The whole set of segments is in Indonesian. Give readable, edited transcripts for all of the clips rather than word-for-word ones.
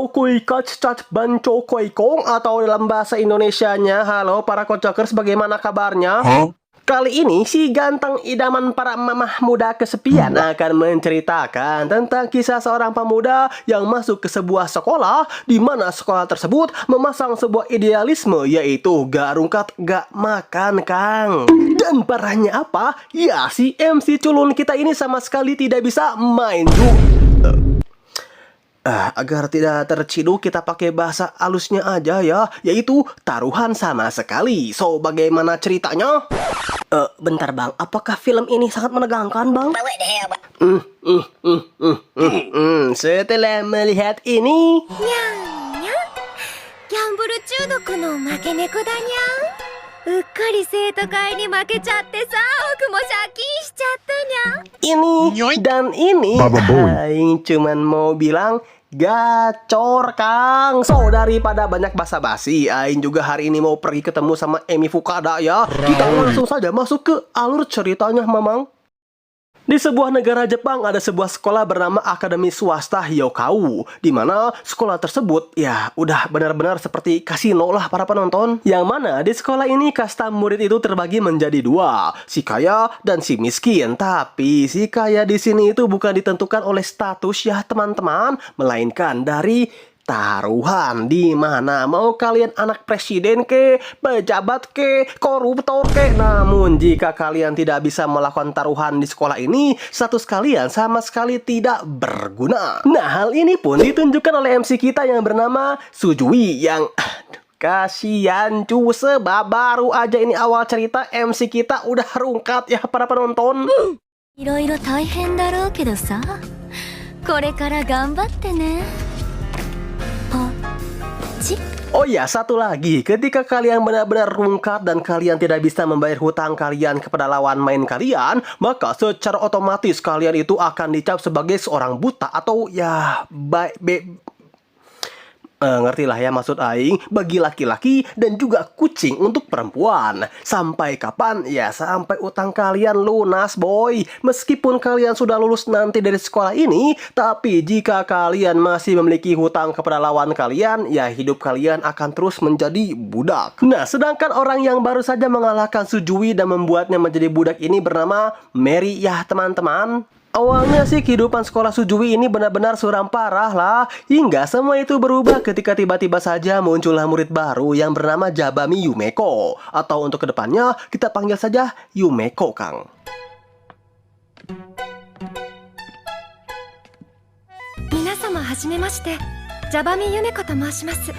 Ciao kuy kac cac banco koi kong, atau dalam bahasa Indonesianya, halo para kocakers, bagaimana kabarnya? Kali ini si ganteng idaman para mamah muda kesepian akan menceritakan tentang kisah seorang pemuda yang masuk ke sebuah sekolah, di mana sekolah tersebut memasang sebuah idealisme, yaitu gak rungkat gak makan, Kang. Dan parahnya apa? Ya, si MC culun kita ini sama sekali tidak bisa main agar tidak terciduk, kita pakai bahasa halusnya aja ya, yaitu taruhan sama sekali. So, bagaimana ceritanya? Bentar bang, apakah film ini sangat menegangkan bang? Setelah melihat ini, にゃんにゃんギャンブル中毒の負け猫だにゃん。うっかり生徒会に負けちゃってさ、僕も借金しちゃったにゃん。 ini dan ini, Aing cuman mau bilang gacor, Kang. So, daripada banyak basa-basi, Aing juga hari ini mau pergi ketemu sama Emi Fukada ya. Kita langsung saja masuk ke alur ceritanya, Mamang. Di sebuah negara Jepang ada sebuah sekolah bernama Akademi Swasta Hyokau, di mana sekolah tersebut ya udah benar-benar seperti kasino lah para penonton. Yang mana di sekolah ini kasta murid itu terbagi menjadi dua, si kaya dan si miskin. Tapi si kaya di sini itu bukan ditentukan oleh status ya teman-teman, melainkan dari taruhan. Di mana mau kalian anak presiden ke, pejabat ke, koruptor ke, namun jika kalian tidak bisa melakukan taruhan di sekolah ini, status kalian sama sekali tidak berguna. Nah, hal ini pun ditunjukkan oleh MC kita yang bernama Sujui yang kasihan cu, sebab baru aja ini awal cerita MC kita udah rungkat ya para penonton. いろいろ大変だろうけどさ、これから頑張ってね。 Oh ya, satu lagi, ketika kalian benar-benar rungkat dan kalian tidak bisa membayar hutang kalian kepada lawan main kalian, maka secara otomatis kalian itu akan dicap sebagai seorang buta atau ya ngerti lah ya maksud Aing, bagi laki-laki dan juga kucing untuk perempuan. Sampai kapan? Ya sampai utang kalian lunas, boy. Meskipun kalian sudah lulus nanti dari sekolah ini, tapi jika kalian masih memiliki hutang kepada lawan kalian, ya hidup kalian akan terus menjadi budak. Nah, sedangkan orang yang baru saja mengalahkan Sujui dan membuatnya menjadi budak ini bernama Mary ya teman-teman. Awalnya sih kehidupan sekolah Sujui ini benar-benar suram parah lah, hingga semua itu berubah ketika tiba-tiba saja muncullah murid baru yang bernama Jabami Yumeko, atau untuk kedepannya kita panggil saja Yumeko, Kang. 皆様はじめまして、ジャバミユメコと申します。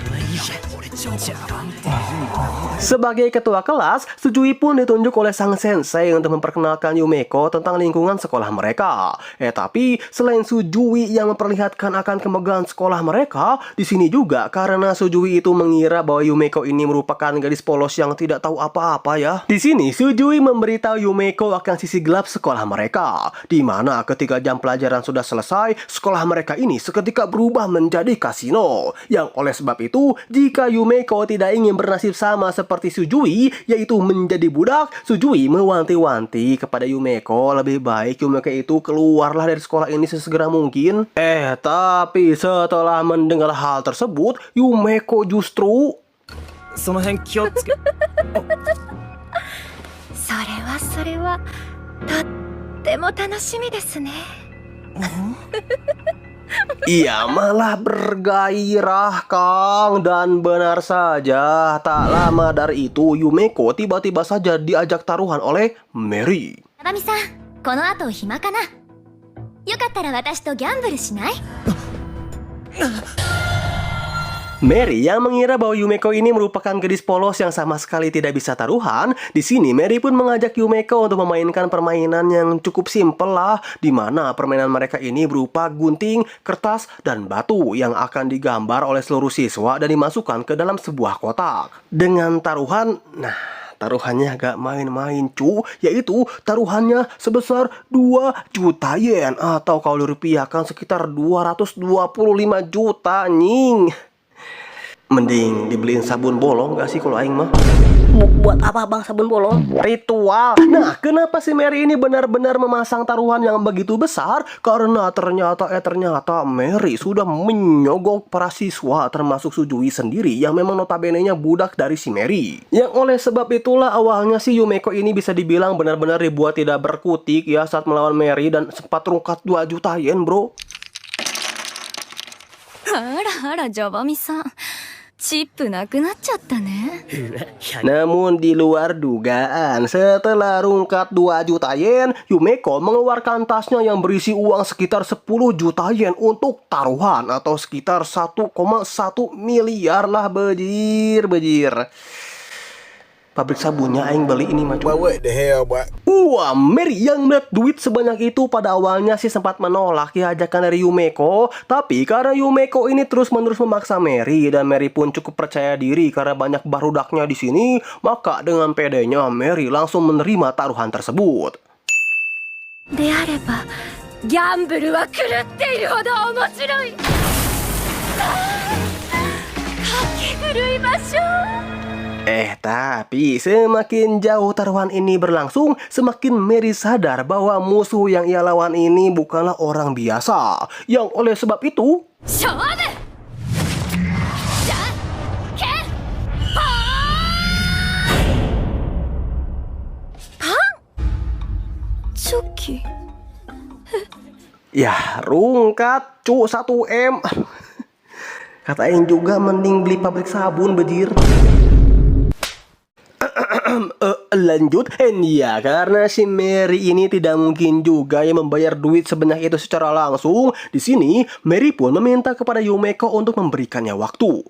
Sebagai ketua kelas, Sujui pun ditunjuk oleh sang sensei untuk memperkenalkan Yumeko tentang lingkungan sekolah mereka. Tapi selain Sujui yang memperlihatkan akan kemegahan sekolah mereka, di sini juga karena Sujui itu mengira bahwa Yumeko ini merupakan gadis polos yang tidak tahu apa-apa ya. Di sini Sujui memberitahu Yumeko akan sisi gelap sekolah mereka, di mana ketika jam pelajaran sudah selesai, sekolah mereka ini seketika berubah menjadi kasino. Yang oleh sebab itu, jika Yumeko tidak ingin bernasib sama seperti Sujui, yaitu menjadi budak, Sujui mewanti-wanti kepada Yumeko lebih baik Yumeko itu keluarlah dari sekolah ini sesegera mungkin. Tapi setelah mendengar hal tersebut, Yumeko justru その辺気をつけそれはとっても楽しみですね。 ia malah bergairah, Kang. Dan benar saja, tak lama dari itu Yumeko tiba-tiba saja diajak taruhan oleh Mary. ジャバミさん、この後暇かな。よかったら私とギャンブルしない？ Mary yang mengira bahwa Yumeko ini merupakan gadis polos yang sama sekali tidak bisa taruhan. Di sini Mary pun mengajak Yumeko untuk memainkan permainan yang cukup simpel lah, di mana permainan mereka ini berupa gunting, kertas, dan batu yang akan digambar oleh seluruh siswa dan dimasukkan ke dalam sebuah kotak. Dengan taruhan, taruhannya agak main-main cu, yaitu taruhannya sebesar 2 juta yen, atau kalau dirupiahkan sekitar 225 juta nying. Mending dibeliin sabun bolong gak sih kalau aing mah? Buat apa bang sabun bolong? Ritual. Nah, kenapa si Mary ini benar-benar memasang taruhan yang begitu besar? Karena ternyata Mary sudah menyogok para siswa termasuk Sujui sendiri yang memang notabene-nya budak dari si Mary. Yang oleh sebab itulah awalnya si Yumeko ini bisa dibilang benar-benar dibuat tidak berkutik ya saat melawan Mary dan sempat rungkat 2 juta yen, bro. あらあらジャバミさんチップなくなっちゃったね Namun di luar dugaan, setelah rungkat 2 juta yen, Yumeko mengeluarkan tasnya yang berisi uang sekitar 10 juta yen untuk taruhan atau sekitar 1,1 miliar lah bejir. Pabrik sabunnya aing beli ini mah. What the hell, boy? Wah, Mary yang melihat duit sebanyak itu pada awalnya sih sempat menolak ya ajakan dari Yumeko. Tapi karena Yumeko ini terus-menerus memaksa Mary dan Mary pun cukup percaya diri karena banyak barudaknya di sini, maka dengan pedenya Mary langsung menerima taruhan tersebut. であればギャンブルは狂っているほど面白いかき狂いましょう Tapi semakin jauh taruhan ini berlangsung, semakin Mary sadar bahwa musuh yang ia lawan ini bukanlah orang biasa. Yang oleh sebab itu, 勝負じゃんけんぽんパンチョキ ya rungkat cu 1M. Katain juga mending beli pabrik sabun bejir. Lanjut, ya karena si Mary ini tidak mungkin juga yang membayar duit sebanyak itu secara langsung. Di sini Mary pun meminta kepada Yumeko untuk memberikannya waktu.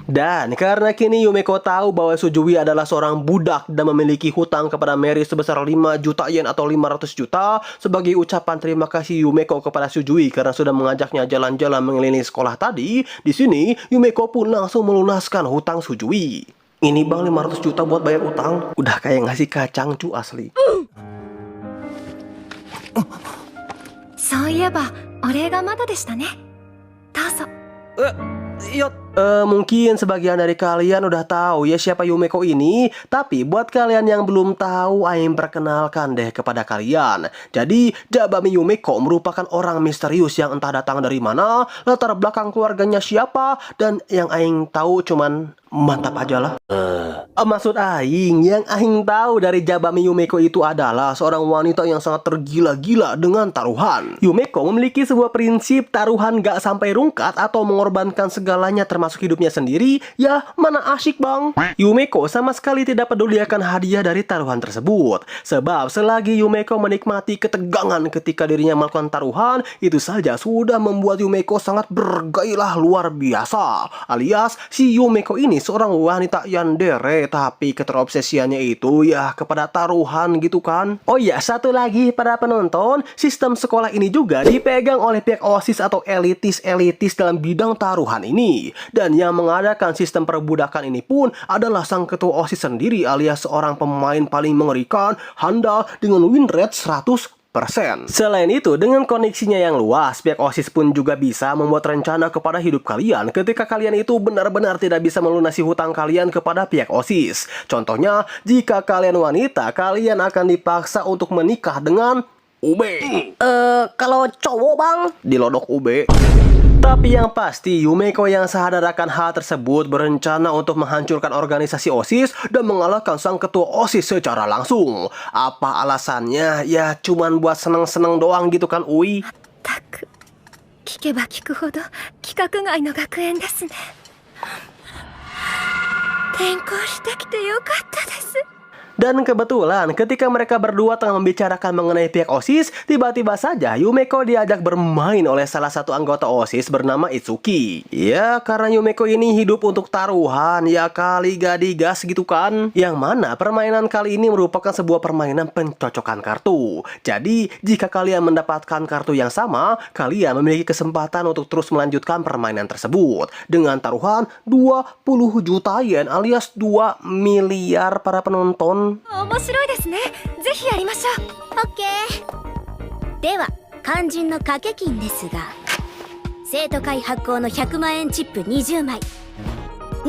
Dan karena kini Yumeko tahu bahwa Sujui adalah seorang budak dan memiliki hutang kepada Mary sebesar 5 juta yen atau 500 juta, sebagai ucapan terima kasih Yumeko kepada Sujui karena sudah mengajaknya jalan-jalan mengelilingi sekolah tadi, di sini Yumeko pun langsung melunaskan hutang Sujui. Ini bang 500 juta buat bayar utang, udah kayak ngasih kacang cu asli. そういえばお礼がまだでしたねどうぞ Mungkin sebagian dari kalian udah tahu ya siapa Yumeko ini, tapi buat kalian yang belum tahu, aing perkenalkan deh kepada kalian. Jadi, Jabami Yumeko merupakan orang misterius yang entah datang dari mana, latar belakang keluarganya siapa, dan yang aing tahu cuman mantap aja lah. Maksud aing, yang aing tahu dari Jabami Yumeko itu adalah seorang wanita yang sangat tergila-gila dengan taruhan. Yumeko memiliki sebuah prinsip taruhan gak sampai rungkat atau mengorbankan segalanya termasuk hidupnya sendiri. Ya, mana asyik bang. Yumeko sama sekali tidak peduli akan hadiah dari taruhan tersebut. Sebab selagi Yumeko menikmati ketegangan ketika dirinya melakukan taruhan, itu saja sudah membuat Yumeko sangat bergairah luar biasa. Alias, si Yumeko ini seorang wanita yandere, tapi keterobsesiannya itu ya kepada taruhan gitu kan. Oh ya, satu lagi para penonton, sistem sekolah ini juga dipegang oleh pihak OSIS atau elitis dalam bidang taruhan ini. Dan yang mengadakan sistem perbudakan ini pun adalah sang ketua OSIS sendiri alias seorang pemain paling mengerikan, handal dengan win rate 100%. Selain itu, dengan koneksinya yang luas, pihak OSIS pun juga bisa membuat rencana kepada hidup kalian ketika kalian itu benar-benar tidak bisa melunasi hutang kalian kepada pihak OSIS. Contohnya, jika kalian wanita, kalian akan dipaksa untuk menikah dengan UB. Kalau cowok bang, Dilodok UB. Tapi yang pasti, Yumeko yang sadar akan hal tersebut berencana untuk menghancurkan organisasi OSIS dan mengalahkan sang ketua OSIS secara langsung. Apa alasannya? Ya cuman buat seneng-seneng doang gitu kan, Ui. たく聞けば聞くほど規格外の学園ですね転校してきてよかったです Dan kebetulan ketika mereka berdua tengah membicarakan mengenai pihak OSIS, tiba-tiba saja Yumeko diajak bermain oleh salah satu anggota OSIS bernama Itsuki. Ya, karena Yumeko ini hidup untuk taruhan, ya kali gak digas gitu kan. Yang mana permainan kali ini merupakan sebuah permainan pencocokan kartu. Jadi, jika kalian mendapatkan kartu yang sama, kalian memiliki kesempatan untuk terus melanjutkan permainan tersebut. Dengan taruhan 20 juta yen alias 2 miliar para penonton. 面白いですねぜひやりましょうオッケーでは肝心の掛け金ですが、生徒会発行の100万円チップ20枚、2000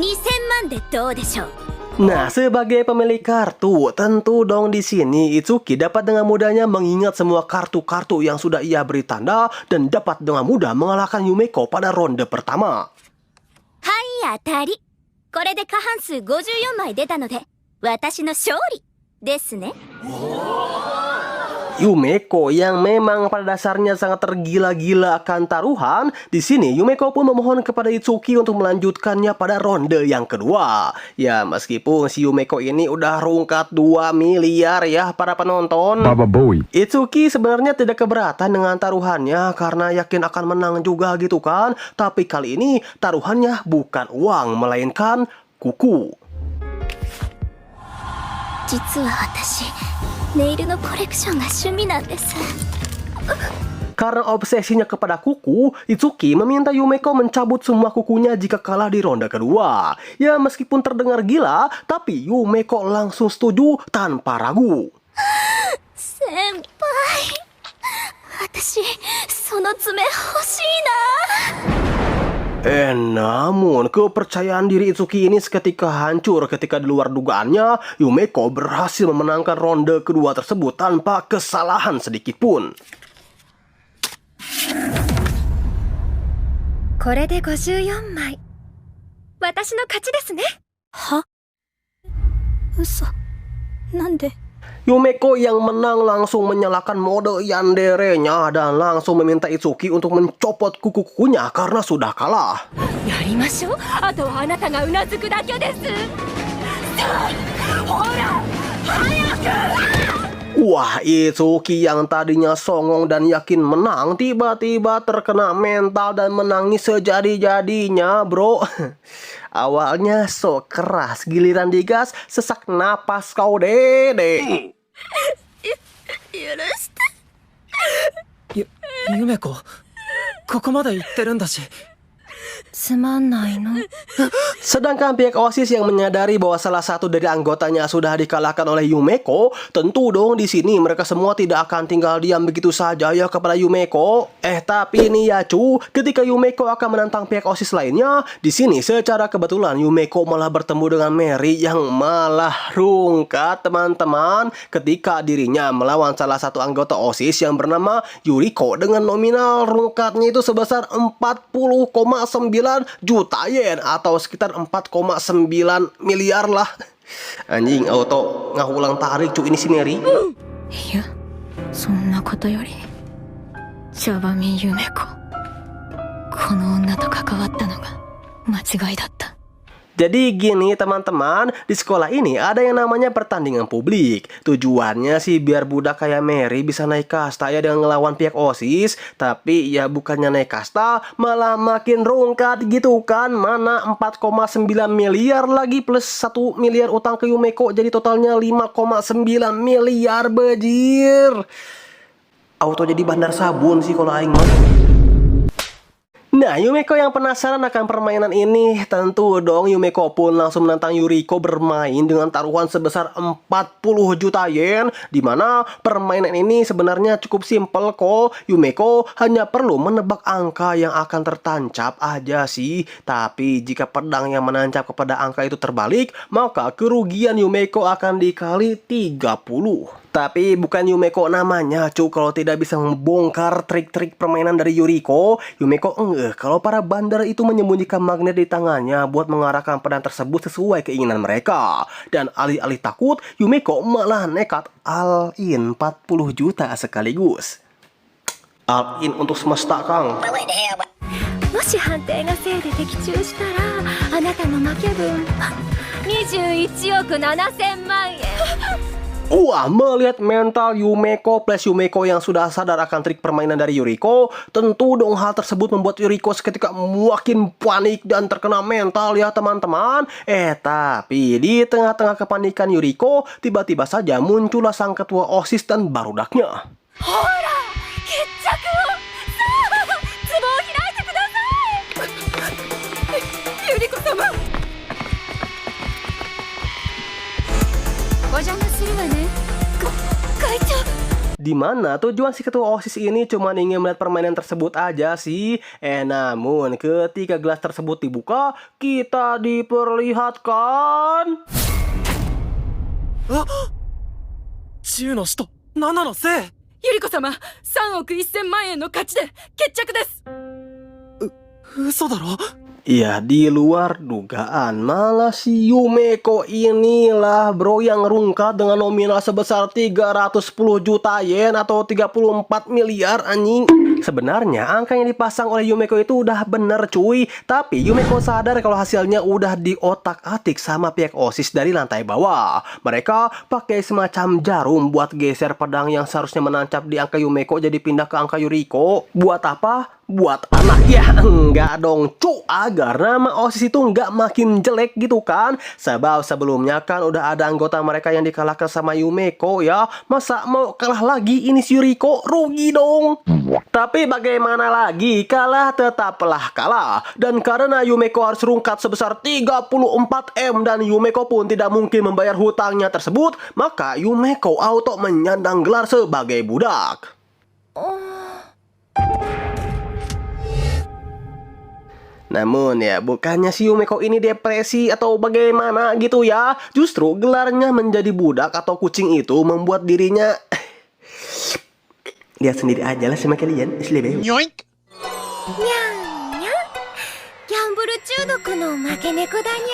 万でどうでしょう。 Nah, sebagai pemilik kartu, tentu dong di sini Itsuki dapat dengan mudahnya mengingat semua kartu-kartu yang sudah ia beri tanda dan dapat dengan mudah mengalahkan Yumeko pada ronde pertama. はい、当たり。これで過半数54枚出たので、私の勝利ですね。 Yumeko yang memang pada dasarnya sangat tergila-gila akan taruhan, di sini Yumeko pun memohon kepada Itsuki untuk melanjutkannya pada ronde yang kedua. Ya, meskipun si Yumeko ini udah rungkat 2 miliar ya para penonton. Baba Bowie. Itsuki sebenarnya tidak keberatan dengan taruhannya karena yakin akan menang juga gitu kan. Tapi kali ini taruhannya bukan uang melainkan kuku. 実は私、ネイルのコレクションが趣味なんです。 Karena obsesinya kepada kuku, Itsuki meminta Yumeko mencabut semua kukunya jika kalah di ronde kedua. Ya, meskipun terdengar gila, tapi Yumeko langsung setuju tanpa ragu. 先輩、私、その爪欲しいな。 Namun kepercayaan diri Itsuki ini seketika hancur ketika di luar dugaannya Yumeko berhasil memenangkan ronde kedua tersebut tanpa kesalahan sedikit pun. これで54枚。私の勝ちですね。は？嘘。なんで？ Yumeko yang menang langsung menyalakan mode yandere-nya dan langsung meminta Itsuki untuk mencopot kuku-kukunya karena sudah kalah. やりましょう。あとはあなたがうなずくだけです。さあ、ほら、早く。 Wah, Itsuki yang tadinya songong dan yakin menang tiba-tiba terkena mental dan menangis sejadi-jadinya, bro. Awalnya sok keras, giliran digas sesak napas kau dede. 許して。ゆめこ、ここまで行ってるんだし。つまんないの。 Sedangkan pihak OSIS yang menyadari bahwa salah satu dari anggotanya sudah dikalahkan oleh Yumeko, tentu dong di sini mereka semua tidak akan tinggal diam begitu saja ya kepada Yumeko. Tapi ini ya cu, ketika Yumeko akan menantang pihak OSIS lainnya, di sini secara kebetulan Yumeko malah bertemu dengan Mary yang malah rungkat teman-teman ketika dirinya melawan salah satu anggota OSIS yang bernama Yuriko dengan nominal rungkatnya itu sebesar 40,9 juta yen atau sekitar 4,9 miliar lah. Anjing, auto ngahulang tarik cu ini si Mary. いや、そんなことより、茶葉見ゆめ子。この女と関わったのが間違いだった。 Jadi gini teman-teman, di sekolah ini ada yang namanya pertandingan publik. Tujuannya sih biar budak kayak Mary bisa naik kasta ya dengan ngelawan pihak OSIS. Tapi ya bukannya naik kasta, malah makin rungkat gitu kan. Mana 4,9 miliar lagi plus 1 miliar utang ke Yumeko. Jadi totalnya 5,9 miliar bejir. Auto jadi bandar sabun sih kalau aing mah. Nah, Yumeko yang penasaran akan permainan ini, tentu dong Yumeko pun langsung menantang Yuriko bermain dengan taruhan sebesar 40 juta yen, di mana permainan ini sebenarnya cukup simpel kok. Yumeko hanya perlu menebak angka yang akan tertancap aja sih. Tapi jika pedang yang menancap kepada angka itu terbalik, maka kerugian Yumeko akan dikali 30. Tapi bukan Yumeko namanya, cu, kalau tidak bisa membongkar trik-trik permainan dari Yuriko. Yumeko kalau para bandar itu menyembunyikan magnet di tangannya buat mengarahkan pedang tersebut sesuai keinginan mereka. Dan alih-alih takut, Yumeko malah nekat all-in 40 juta sekaligus. All-in untuk semesta, Kang. もし判定が正で的中したら、あなたの負け分21億7000万円。 Wah, melihat mental Yumeko plus Yumeko yang sudah sadar akan trik permainan dari Yuriko, tentu dong hal tersebut membuat Yuriko seketika makin panik dan terkena mental ya teman-teman. Tapi di tengah-tengah kepanikan Yuriko, tiba-tiba saja muncullah sang ketua OSIS dan barudaknya. Hora, ketjaku wo, saa, tsubo wo hiraite kudasai. Yuriko-sama. Dimana tujuan si ketua OSIS ini cuma ingin melihat permainan tersebut aja sih. Namun ketika gelas tersebut dibuka, kita diperlihatkan 10の使徒7のせい。ゆり子様、3億1000万円の勝ちで決着です。嘘だろ。 Ya di luar dugaan, malah si Yumeko inilah bro yang rungkat dengan nominal sebesar 310 juta yen atau 34 miliar anjing. Sebenarnya angka yang dipasang oleh Yumeko itu udah bener cuy, tapi Yumeko sadar kalau hasilnya udah diotak-atik sama pihak OSIS dari lantai bawah. Mereka pakai semacam jarum buat geser pedang yang seharusnya menancap di angka Yumeko jadi pindah ke angka Yuriko. Buat apa? Buat anak ya enggak dong cu, agar nama OSIS itu enggak makin jelek gitu kan. Sebab sebelumnya kan udah ada anggota mereka yang dikalahkan sama Yumeko ya. Masa mau kalah lagi ini si Yuriko? Rugi dong. Tapi bagaimana lagi, kalah tetaplah kalah. Dan karena Yumeko harus rungkat sebesar 34M dan Yumeko pun tidak mungkin membayar hutangnya tersebut, maka Yumeko auto menyandang gelar sebagai budak. Namun ya, bukannya si Yumeko ini depresi atau bagaimana gitu ya. Justru gelarnya menjadi budak atau kucing itu membuat dirinya... Lihat sendiri aja lah sama kalian. Selebeo. にゃんにゃん。ギャンブル中毒の負け猫だに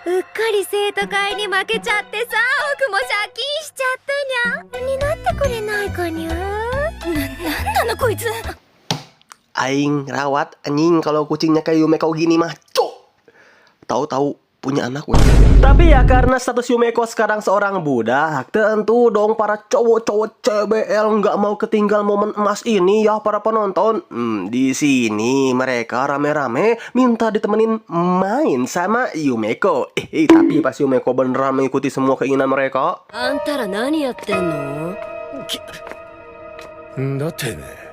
ゃん。うっかり生徒会に負けちゃってさ、億も借金しちゃったにゃん。になってくれないかにゃん。なんなのこいつ。 Aing rawat anjing kalau kucingnya kayak Yumeko gini mah cuk. Tahu-tahu punya anak gue. Tapi ya karena status Yumeko sekarang seorang budak, tentu dong para cowok-cowok CBL nggak mau ketinggal momen emas ini ya para penonton. Di sini mereka rame-rame minta ditemenin main sama Yumeko. Tapi pas Yumeko beneran mengikuti semua keinginan mereka. あんたら何やってんの？んだてめえ。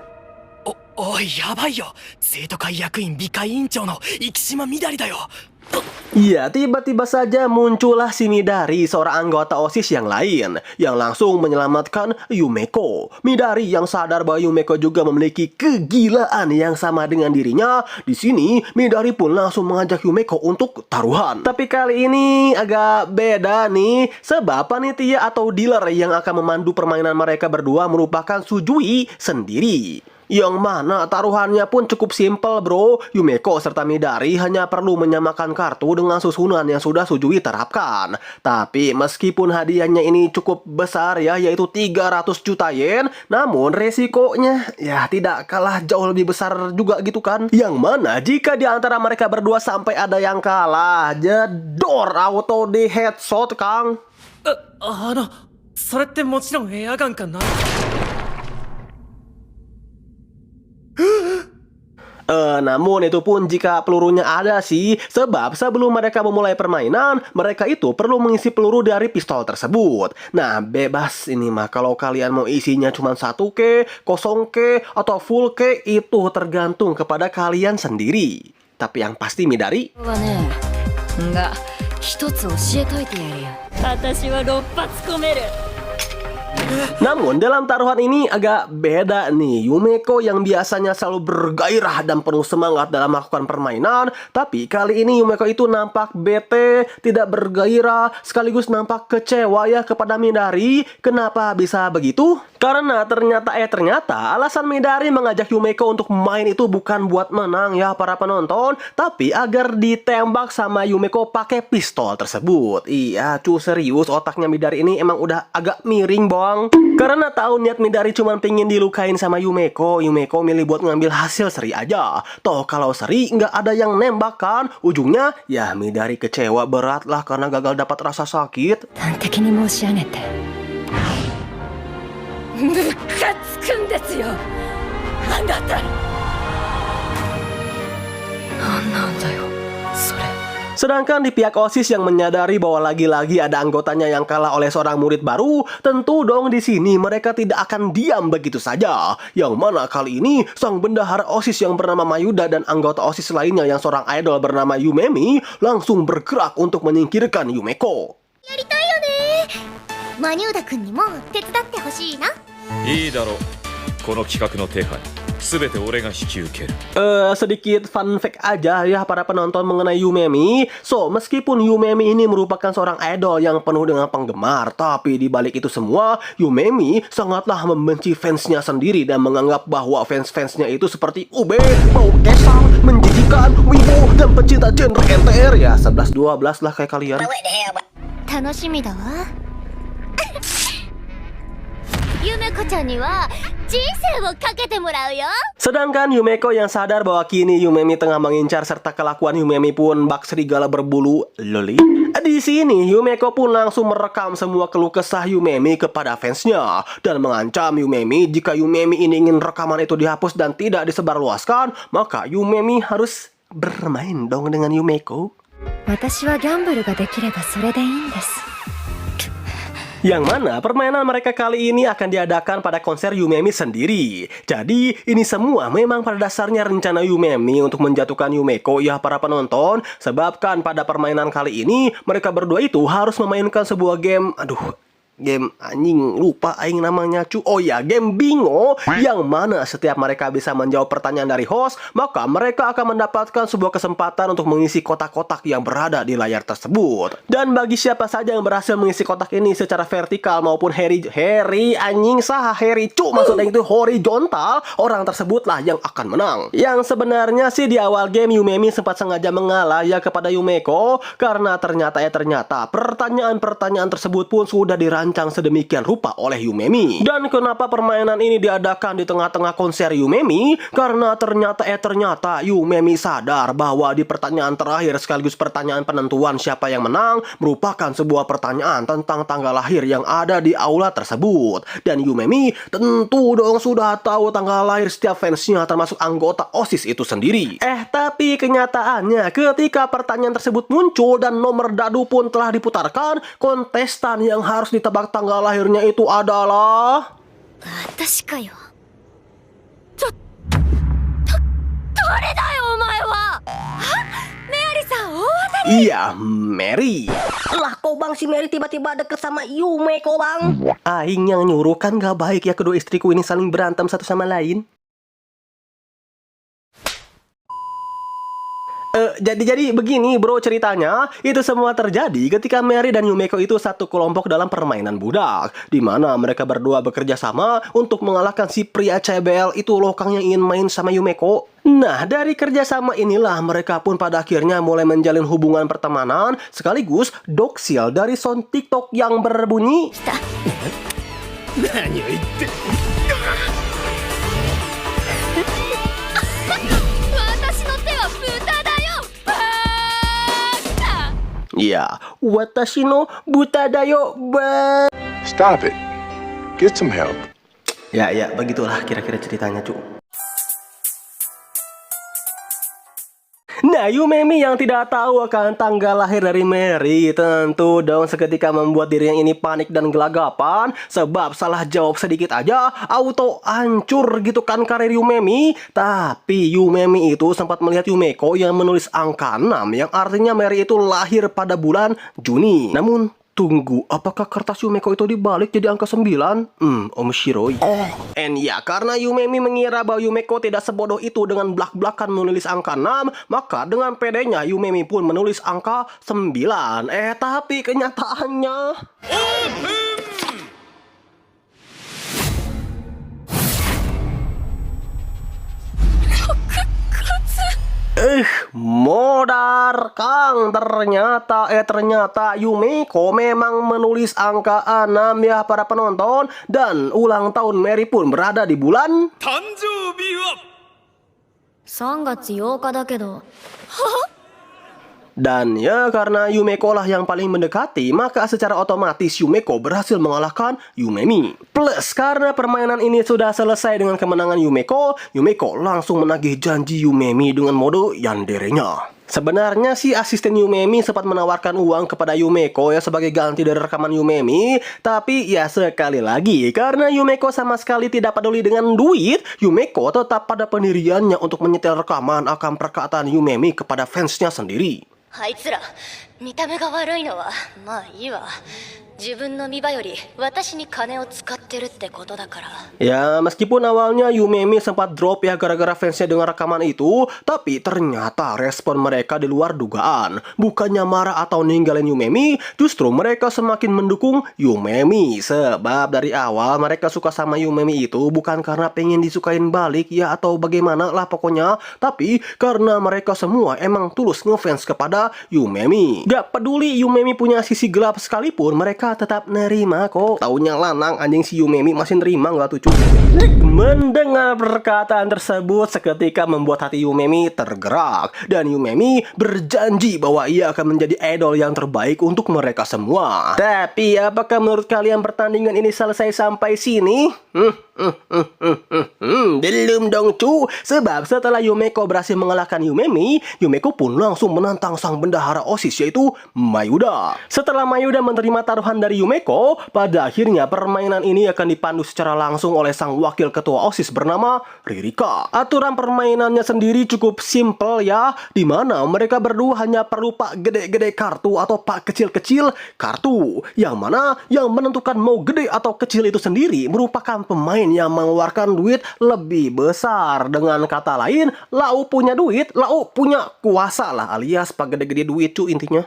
おい、やばいよ。生徒会役員美会委員長の生島みだりだよ。 Iya, tiba-tiba saja muncullah si Midari, seorang anggota OSIS yang lain, yang langsung menyelamatkan Yumeko. Midari yang sadar bahwa Yumeko juga memiliki kegilaan yang sama dengan dirinya. Di sini, Midari pun langsung mengajak Yumeko untuk taruhan. Tapi kali ini agak beda nih, sebab panitia atau dealer yang akan memandu permainan mereka berdua merupakan Sujui sendiri. Yang mana taruhannya pun cukup simpel bro. Yumeko serta Midari hanya perlu menyamakan kartu dengan susunan yang sudah Sujui terapkan. Tapi meskipun hadiahnya ini cukup besar ya, yaitu 300 juta yen, namun resikonya ya tidak kalah jauh lebih besar juga gitu kan. Yang mana jika di antara mereka berdua sampai ada yang kalah, jedor auto di headshot kang. それってもちろんエアガンかな。 Namun itu pun jika pelurunya ada sih. Sebab sebelum mereka memulai permainan, mereka itu perlu mengisi peluru dari pistol tersebut. Nah bebas ini mah, kalau kalian mau isinya cuma 1K, 0K, atau full K, itu tergantung kepada kalian sendiri. Tapi yang pasti Midari はね、が一つ教えといてやるよ。私は6発込める。 Namun dalam taruhan ini agak beda nih. Yumeko yang biasanya selalu bergairah dan penuh semangat dalam melakukan permainan, tapi kali ini Yumeko itu nampak bete, tidak bergairah, sekaligus nampak kecewa ya kepada Midari. Kenapa bisa begitu? Karena ternyata alasan Midari mengajak Yumeko untuk main itu bukan buat menang ya para penonton, tapi agar ditembak sama Yumeko pakai pistol tersebut. Iya cu, serius otaknya Midari ini emang udah agak miring bang. Karena tahu niat Midari cuma pengen dilukain sama Yumeko, Yumeko milih buat ngambil hasil seri aja. Toh kalau seri nggak ada yang nembak kan, ujungnya ya Midari kecewa berat lah karena gagal dapat rasa sakit. 端的に申し上げてムカつくんですよあなた。なんなんだよそれ。 Sedangkan di pihak OSIS yang menyadari bahwa lagi-lagi ada anggotanya yang kalah oleh seorang murid baru, tentu dong di sini mereka tidak akan diam begitu saja. Yang mana kali ini sang bendahara OSIS yang bernama Mayuda dan anggota OSIS lainnya yang seorang idol bernama Yumemi langsung bergerak untuk menyingkirkan Yumeko. やりたいよね。マニューダ君にも手伝ってほしいな。いいだろう。この企画の手配全て俺が引き受ける。Sedikit fun fact aja ya para penonton mengenai Yumemi. So, meskipun Yumemi ini merupakan seorang idol yang penuh dengan penggemar, tapi di balik itu semua, Yumemi sangatlah membenci fansnya sendiri dan menganggap bahwa fans-fansnya itu seperti ube, bau kesang, menjijikan, wibu, dan pecinta genre NTR ya 11-12 lah kayak kalian. 楽しみだわゆめこちゃんには人生をかけてもらうよ Sedangkan Yumeko yang sadar bahwa kini Yumemi tengah mengincar serta kelakuan Yumemi pun bak serigala berbulu loli. Di sini Yumeko pun langsung merekam semua keluh kesah Yumemi kepada fansnya dan mengancam Yumemi jika Yumemi ini ingin rekaman itu dihapus dan tidak disebarluaskan, maka Yumemi harus bermain dong dengan Yumeko. 私はギャンブルができればそれでいいんです Yang mana permainan mereka kali ini akan diadakan pada konser Yumemi sendiri. Jadi ini semua memang pada dasarnya rencana Yumemi untuk menjatuhkan Yumeko ya para penonton. Sebabkan pada permainan kali ini mereka berdua itu harus memainkan sebuah game. Game anjing lupa aing namanya cu. Oh ya, game bingo yang mana setiap mereka bisa menjawab pertanyaan dari host, maka mereka akan mendapatkan sebuah kesempatan untuk mengisi kotak-kotak yang berada di layar tersebut. Dan bagi siapa saja yang berhasil mengisi kotak ini secara vertikal maupun heri cu maksudnya itu horizontal, orang tersebutlah yang akan menang. Yang sebenarnya sih di awal game Yumemi sempat sengaja mengalah ya kepada Yumeko karena ternyata pertanyaan-pertanyaan tersebut pun sudah dirancang sedemikian rupa oleh Yumemi. Dan kenapa permainan ini diadakan di tengah-tengah konser Yumemi? Karena ternyata Yumemi sadar bahwa di pertanyaan terakhir sekaligus pertanyaan penentuan siapa yang menang merupakan sebuah pertanyaan tentang tanggal lahir yang ada di aula tersebut. Dan Yumemi tentu dong sudah tahu tanggal lahir setiap fansnya termasuk anggota OSIS itu sendiri. Tapi kenyataannya ketika pertanyaan tersebut muncul dan nomor dadu pun telah diputarkan, kontestan yang harus ditebak tanggal lahirnya itu adalah 私かよ誰だよお前はメアリさん大当たり Iya, Mary. Lah kok bang si Mary tiba-tiba deket sama Yumeko bang? Aing yang nyuruh kan gak baik ya kedua istriku ini saling berantem satu sama lain. Jadi begini bro ceritanya. Itu semua terjadi ketika Mary dan Yumeko itu satu kelompok dalam permainan budak, di mana mereka berdua bekerja sama untuk mengalahkan si pria CBL itu lokang yang ingin main sama Yumeko. Nah, dari kerjasama inilah mereka pun pada akhirnya mulai menjalin hubungan pertemanan sekaligus doksil dari sound TikTok yang berbunyi 何を言って私の手は豚だよバーカ ya, watashi no buta dayo ba. Stop it. Get some help. Ya, begitulah kira-kira ceritanya, cu. Nah, Yumemi yang tidak tahu akan tanggal lahir dari Mary tentu dong seketika membuat dirinya ini panik dan gelagapan. Sebab salah jawab sedikit aja auto hancur gitu kan karir Yumemi. Tapi Yumemi itu sempat melihat Yumeko yang menulis angka 6 yang artinya Mary itu lahir pada bulan Juni. Namun tunggu, apakah kertas Yumeko itu dibalik jadi angka 9? Om Shiroi. And ya, karena Yumemi mengira bahwa Yumeko tidak sebodoh itu dengan blak-blakan menulis angka 6, maka dengan pedenya Yumemi pun menulis angka 9. Tapi kenyataannya... modar Kang. Ternyata Yumeko memang menulis angka 6 ya para penonton. Dan ulang tahun Mary pun berada di bulan 誕生日は3月8日だけど Dan ya karena Yumeko lah yang paling mendekati, maka secara otomatis Yumeko berhasil mengalahkan Yumemi. Plus karena permainan ini sudah selesai dengan kemenangan Yumeko, Yumeko langsung menagih janji Yumemi dengan mode yanderenya. Sebenarnya sih asisten Yumemi sempat menawarkan uang kepada Yumeko ya sebagai ganti dari rekaman Yumemi. Tapi ya sekali lagi, karena Yumeko sama sekali tidak peduli dengan duit, Yumeko tetap pada pendiriannya untuk menyetel rekaman akan perkataan Yumemi kepada fansnya sendiri. あいつら見た目が悪いのはまあいいわ自分の見場より私に金を使ってるってことだから。 Ya, meskipun awalnya Yumemi sempat drop ya gara-gara fansnya dengan rekaman itu, tapi ternyata respon mereka di luar dugaan. Bukannya marah atau ninggalin Yumemi, justru mereka semakin mendukung Yumemi. Sebab dari awal mereka suka sama Yumemi itu bukan karena pengen disukain balik ya atau bagaimana lah pokoknya, tapi karena mereka semua emang tulus ngefans kepada Yumemi. Gak peduli Yumemi punya sisi gelap sekalipun, mereka tetap nerima kok. Taunya lanang anjing si Yumemi masih nerima nggak tuh cuy. Mendengar perkataan tersebut seketika membuat hati Yumemi tergerak, dan Yumemi berjanji bahwa ia akan menjadi idol yang terbaik untuk mereka semua. Tapi apakah menurut kalian pertandingan ini selesai sampai sini? Belum dong cu. Sebab setelah Yumeko berhasil mengalahkan Yumemi, Yumeko pun langsung menantang sang bendahara OSIS yaitu Mayuda. Setelah Mayuda menerima taruhan dari Yumeko, pada akhirnya permainan ini akan dipandu secara langsung oleh sang wakil ketua OSIS bernama Ririka. Aturan permainannya sendiri cukup simple ya, dimana mereka berdua hanya perlu pak gede-gede kartu atau pak kecil-kecil kartu. Yang mana yang menentukan mau gede atau kecil itu sendiri merupakan pemain yang mengeluarkan duit lebih besar. Dengan kata lain, lau punya duit, lau punya kuasa lah, alias pak gede-gede duit cu intinya.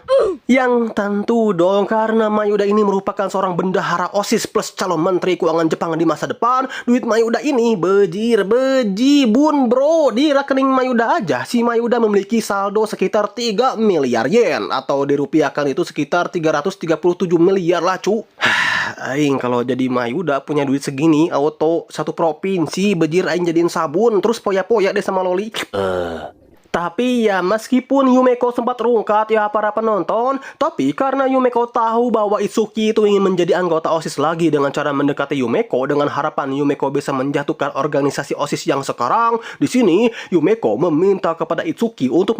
Yang tentu dong, karena Mayuda ini merupakan seorang bendahara OSIS plus calon menteri keuangan Jepang di masa depan, duit Mayuda ini bejibun bro. Di rekening Mayuda aja, si Mayuda memiliki saldo sekitar 3 miliar yen, atau dirupiahkan itu sekitar 337 miliar lah cu. Aing kalau jadi Mayuda punya duit segini, auto satu provinsi bejir aing jadiin sabun, terus poya-poya deh sama Loli. Tapi ya meskipun Yumeko sempat rungkat ya para penonton, tapi karena Yumeko tahu bahwa Itsuki itu ingin menjadi anggota OSIS lagi dengan cara mendekati Yumeko dengan harapan Yumeko bisa menjatuhkan organisasi OSIS yang sekarang, di sini Yumeko meminta kepada Itsuki untuk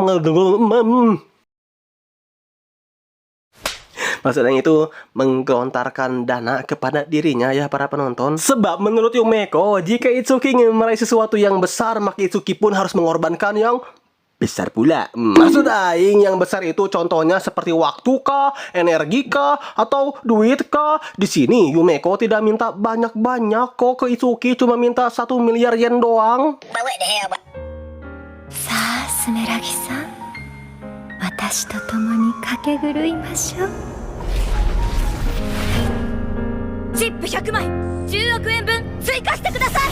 maksudnya itu menggelontarkan dana kepada dirinya ya para penonton. Sebab menurut Yumeko, jika Itsuki ingin meraih sesuatu yang besar, maka Itsuki pun harus mengorbankan yang besar pula. Maksud aing yang besar itu contohnya seperti waktu kah, energi kah, atau duit kah. Di sini Yumeko tidak minta banyak-banyak kok ke Itsuki, cuma minta 1 miliar yen doang. Sa, Sumeragi-san, watashi to tomo ni kakegurui mashou.チップ100枚10億円分追加してください。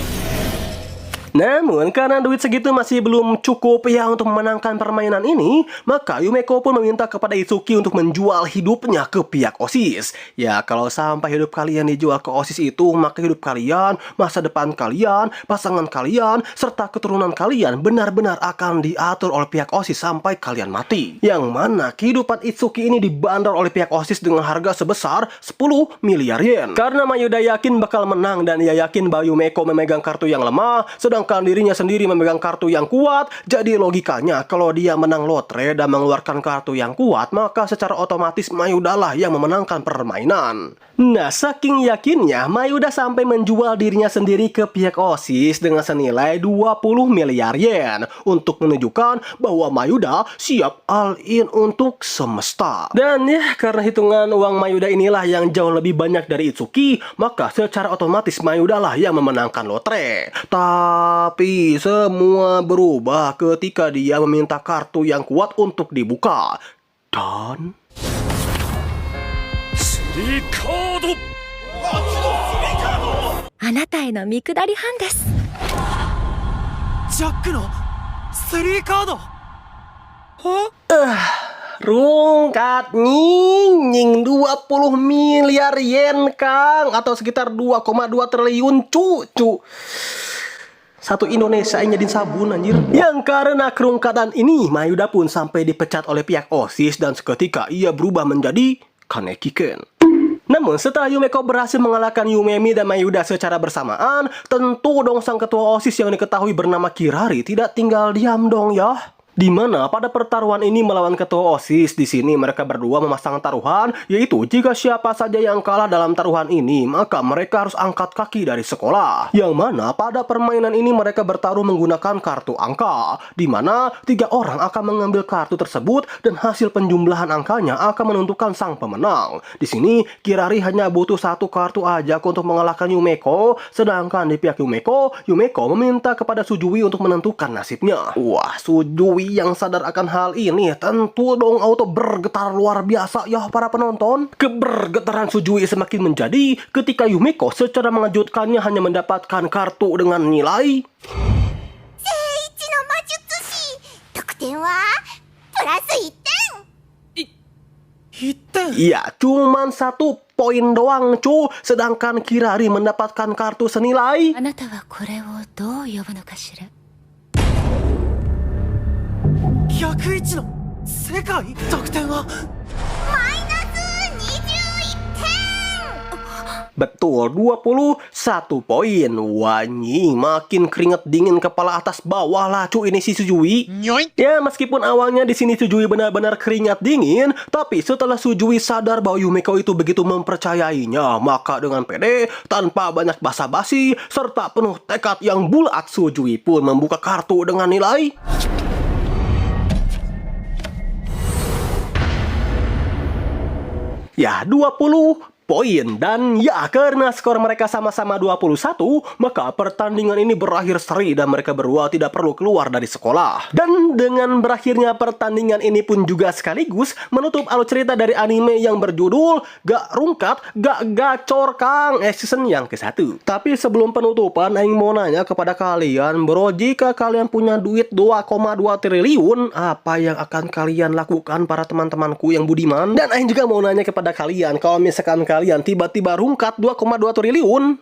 Namun karena duit segitu masih belum cukup ya untuk memenangkan permainan ini, maka Yumeko pun meminta kepada Itsuki untuk menjual hidupnya ke pihak OSIS. Ya kalau sampai hidup kalian dijual ke OSIS itu, maka hidup kalian, masa depan kalian, pasangan kalian, serta keturunan kalian benar-benar akan diatur oleh pihak OSIS sampai kalian mati. Yang mana kehidupan Itsuki ini dibanderol oleh pihak OSIS dengan harga sebesar 10 miliar yen. Karena Mayuda yakin bakal menang dan ia yakin bahwa Yumeko memegang kartu yang lemah, sedangkan dirinya sendiri memegang kartu yang kuat. Jadi logikanya kalau dia menang lotre dan mengeluarkan kartu yang kuat, maka secara otomatis Mayuda lah yang memenangkan permainan. Nah, saking yakinnya Mayuda sampai menjual dirinya sendiri ke pihak OSIS dengan senilai 20 miliar yen untuk menunjukkan bahwa Mayuda siap all in untuk semesta. Dan ya karena hitungan uang Mayuda inilah yang jauh lebih banyak dari Itsuki, maka secara otomatis Mayuda lah yang memenangkan lotre. Tapi semua berubah ketika dia meminta kartu yang kuat untuk dibuka. Dan あなたへの見下り班です。ジャックの3カード。 rungkat nying 20 miliar yen Kang, atau sekitar 2,2 triliun cu. Satu Indonesia yang jadiin sabun anjir. Yang karena kerungkatan ini, Mayuda pun sampai dipecat oleh pihak OSIS dan seketika ia berubah menjadi Kaneki-ken. Namun setelah Yumeko berhasil mengalahkan Yumemi dan Mayuda secara bersamaan, tentu dong sang ketua OSIS yang diketahui bernama Kirari tidak tinggal diam dong ya. Di mana pada pertaruhan ini melawan ketua OSIS, di sini mereka berdua memasang taruhan, yaitu jika siapa saja yang kalah dalam taruhan ini, maka mereka harus angkat kaki dari sekolah. Yang mana pada permainan ini mereka bertaruh menggunakan kartu angka, di mana 3 orang akan mengambil kartu tersebut dan hasil penjumlahan angkanya akan menentukan sang pemenang. Di sini Kirari hanya butuh 1 kartu aja untuk mengalahkan Yumeko, sedangkan di pihak Yumeko meminta kepada Sujui untuk menentukan nasibnya. Wah, Sujui yang sadar akan hal ini tentu dong auto bergetar luar biasa ya para penonton. Kebergetaran Sujui semakin menjadi ketika Yumeko secara mengejutkannya hanya mendapatkan kartu dengan nilai 聖一の魔術師得点はプラス1点1点 iya cuman 1 poin doang cu, sedangkan Kirari mendapatkan kartu senilai あなたはこれをどう呼ぶのかしら。101の世界得点は マイナス21点 Betul, 21 poin. Wanyi, makin keringet dingin kepala atas bawah lah cu ini si Sujui. Ya, meskipun awalnya di sini Sujui benar-benar keringat dingin, tapi setelah Sujui sadar bahwa Yumeko itu begitu mempercayainya, maka dengan pede, tanpa banyak basa-basi, serta penuh tekad yang bulat, Sujui pun membuka kartu dengan nilai ya 20 poin. Dan ya, karena skor mereka sama-sama 21, maka pertandingan ini berakhir seri dan mereka berdua tidak perlu keluar dari sekolah. Dan dengan berakhirnya pertandingan ini pun juga sekaligus menutup alur cerita dari anime yang berjudul Gak Rungkat Gak Gacor Kang season yang ke-1. Tapi sebelum penutupan, Aing mau nanya kepada kalian, bro, jika kalian punya duit 2,2 triliun, apa yang akan kalian lakukan para teman-temanku yang budiman? Dan Aing juga mau nanya kepada kalian, kalau misalkan kalian tiba-tiba rungkat 2,2 triliun,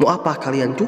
mau apa kalian cu?